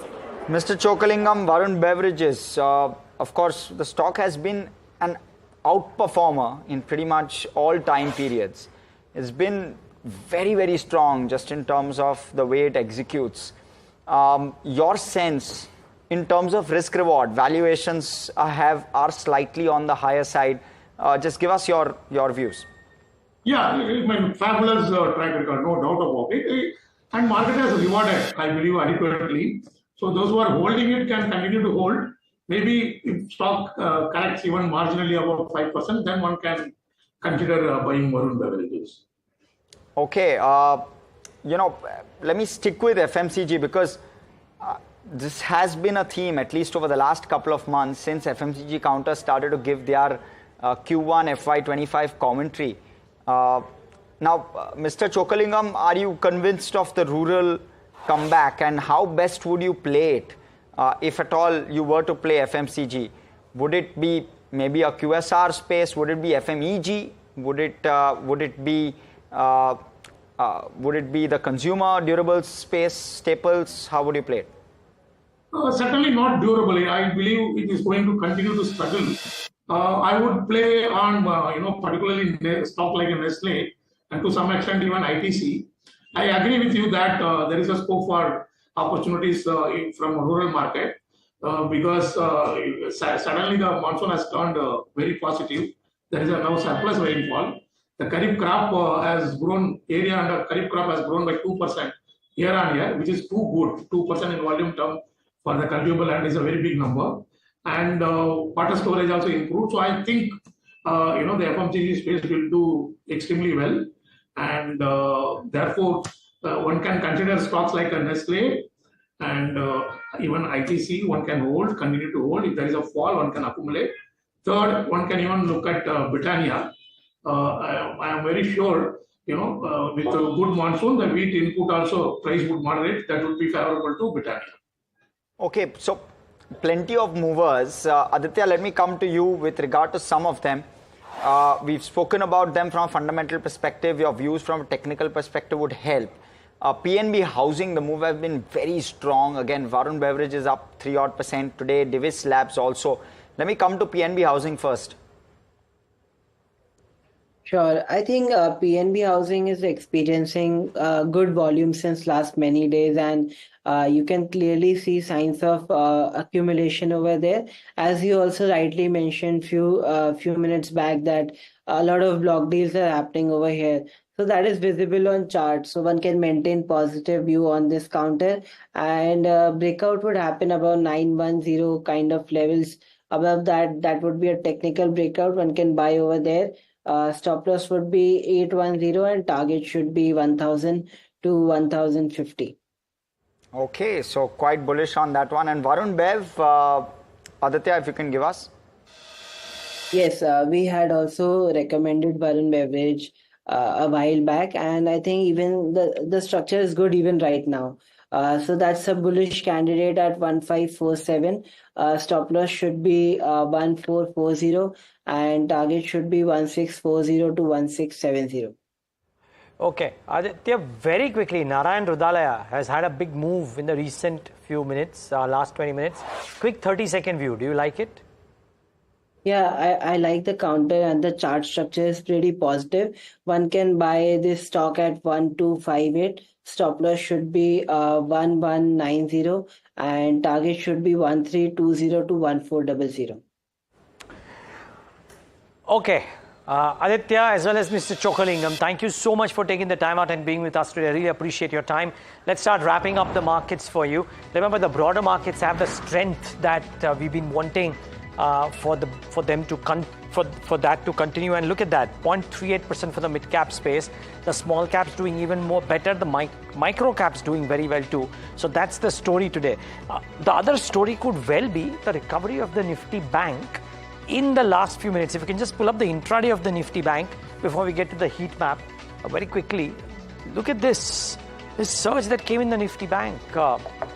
Mr. Chokalingam, Varun Beverages, of course, the stock has been an outperformer in pretty much all time periods. It's been very, very strong just in terms of the way it executes. Your sense in terms of risk reward, valuations are slightly on the higher side. Just give us your views. Yeah, fabulous track record, no doubt about it. And market has rewarded, I believe, adequately. So those who are holding it can continue to hold. Maybe if stock corrects even marginally about 5%, then one can consider buying Varun Beverages. Okay. let me stick with FMCG because this has been a theme, at least over the last couple of months, since FMCG counters started to give their Q1 FY25 commentary. Now, Mr. Chokalingam, are you convinced of the rural comeback, and how best would you play it if at all you were to play FMCG? Would it be maybe a QSR space? Would it be FMEG? Would it be the consumer durables space, staples? How would you play it? Certainly not durable. I believe it is going to continue to struggle. I would play on, particularly stock like a Nestle and to some extent even ITC. I agree with you that there is a scope for opportunities from rural market because suddenly the monsoon has turned very positive. There is a now surplus rainfall. The Kharif crop has grown, area under Kharif crop has grown by 2% year on year, which is too good. 2% in volume term for the cultivable land is a very big number. And water storage also improved. So I think, the FMCG space will do extremely well. And therefore, one can consider stocks like a Nestle and even ITC, one can continue to hold. If there is a fall, one can accumulate. Third, one can even look at Britannia. I am very sure, with a good monsoon, the wheat input also price would moderate. That would be favorable to Britannia. Okay, so plenty of movers. Aditya, let me come to you with regard to some of them. We've spoken about them from a fundamental perspective. Your views from a technical perspective would help. PNB Housing, the move has been very strong. Again, Varun Beverage is up 3% today. Divis Labs also. Let me come to PNB Housing first. Sure. I think PNB Housing is experiencing good volume since last many days, and you can clearly see signs of accumulation over there. As you also rightly mentioned few minutes back that a lot of block deals are happening over here. So that is visible on charts. So one can maintain positive view on this counter, and breakout would happen about 910 kind of levels. Above that would be a technical breakout. One can buy over there. Stop loss would be 810 and target should be 1000 to 1050. Okay, so quite bullish on that one. And Varun Bev, Aditya, if you can give us. Yes, we had also recommended Varun Beverage a while back, and I think even the structure is good even right now. So that's a bullish candidate at 1547. Stop loss should be 1440 and target should be 1640 to 1670. Okay, Aditya, very quickly, Narayan Rudalaya has had a big move in the recent few minutes, last 20 minutes. Quick 30-second view. Do you like it? Yeah, I like the counter, and the chart structure is pretty positive. One can buy this stock at 1258. Stop loss should be 1190 and target should be 1320 to 1400. Okay. Aditya, as well as Mr. Chokalingam, thank you so much for taking the time out and being with us today. I really appreciate your time. Let's start wrapping up the markets for you. Remember, the broader markets have the strength that we've been wanting for that to continue. And look at that, 0.38% for the mid cap space. The small caps doing even more better. The micro caps doing very well too. So that's the story today. The other story could well be the recovery of the Nifty Bank in the last few minutes. If you can just pull up the intraday of the Nifty Bank before we get to the heat map very quickly. Look at this surge that came in the Nifty Bank.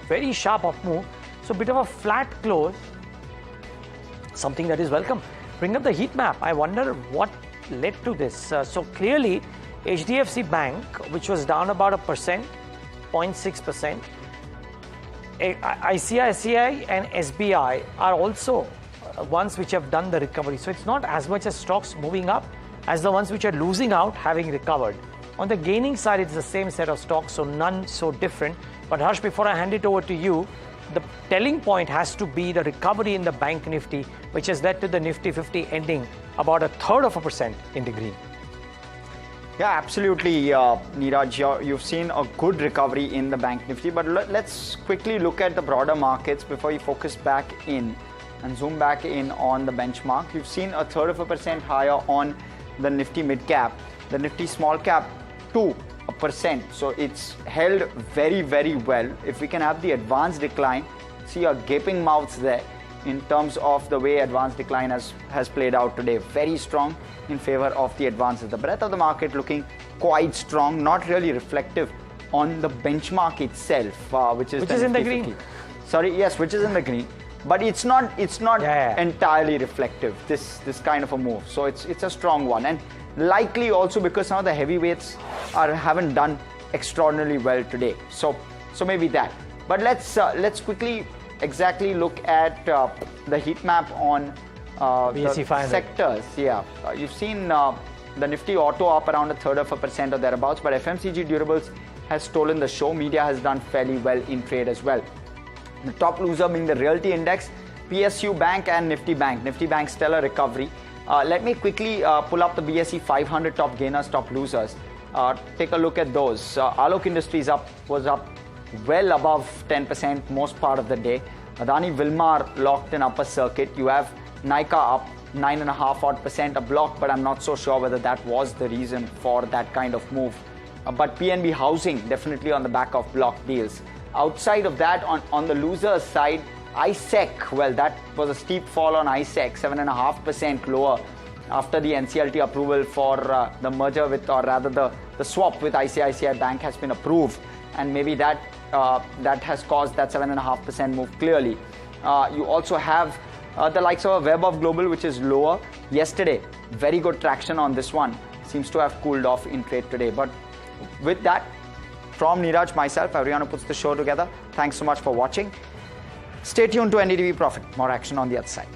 Very sharp up move. So a bit of a flat close. Something that is welcome. Bring up the heat map. I wonder what led to this. So clearly, HDFC Bank, which was down about 0.6%, ICICI and SBI are also ones which have done the recovery. So it's not as much as stocks moving up as the ones which are losing out having recovered. On the gaining side, it's the same set of stocks, so none so different. But Hersh, before I hand it over to you, the telling point has to be the recovery in the Bank Nifty, which has led to the Nifty 50 ending about 0.33% in the green. Yeah, absolutely, Niraj. You've seen a good recovery in the Bank Nifty, but let's quickly look at the broader markets before you focus back in and zoom back in on the benchmark. You've seen 0.33% higher on the Nifty mid cap, the Nifty small cap too, 0.5%. So it's held very, very well. If we can have the advanced decline, see a gaping mouths there in terms of the way advanced decline has played out today. Very strong in favor of the advances. The breadth of the market looking quite strong, not really reflective on the benchmark itself, which is in the 50. green. Sorry, yes, which is in the green. But it's not entirely reflective, this kind of a move. So it's a strong one, and likely also because some of the heavyweights haven't done extraordinarily well today. So maybe that. But let's quickly exactly look at the heat map on BSE 500 sectors. Yeah, you've seen the Nifty Auto up around 1/3% or thereabouts, but FMCG durables has stolen the show. Media has done fairly well in trade as well. The top loser being the Realty Index, PSU Bank and Nifty Bank. Nifty Bank stellar recovery. Let me quickly pull up the BSE 500 top gainers, top losers. Take a look at those. Alok Industries was up well above 10% most part of the day. Adani Wilmar locked in upper circuit. You have Nykaa up 9.5% a block, but I'm not so sure whether that was the reason for that kind of move. But PNB Housing definitely on the back of block deals. Outside of that, on the losers side, ISEC, well, that was a steep fall on ISEC, 7.5% lower after the NCLT approval for the merger with, or rather the swap with ICICI Bank has been approved, and maybe that has caused that 7.5% move clearly. You also have the likes of Web of Global, which is lower. Yesterday, very good traction on this one. Seems to have cooled off in trade today. But with that, from Niraj, myself, everyone who puts the show together, thanks so much for watching. Stay tuned to NDTV Profit. More action on the other side.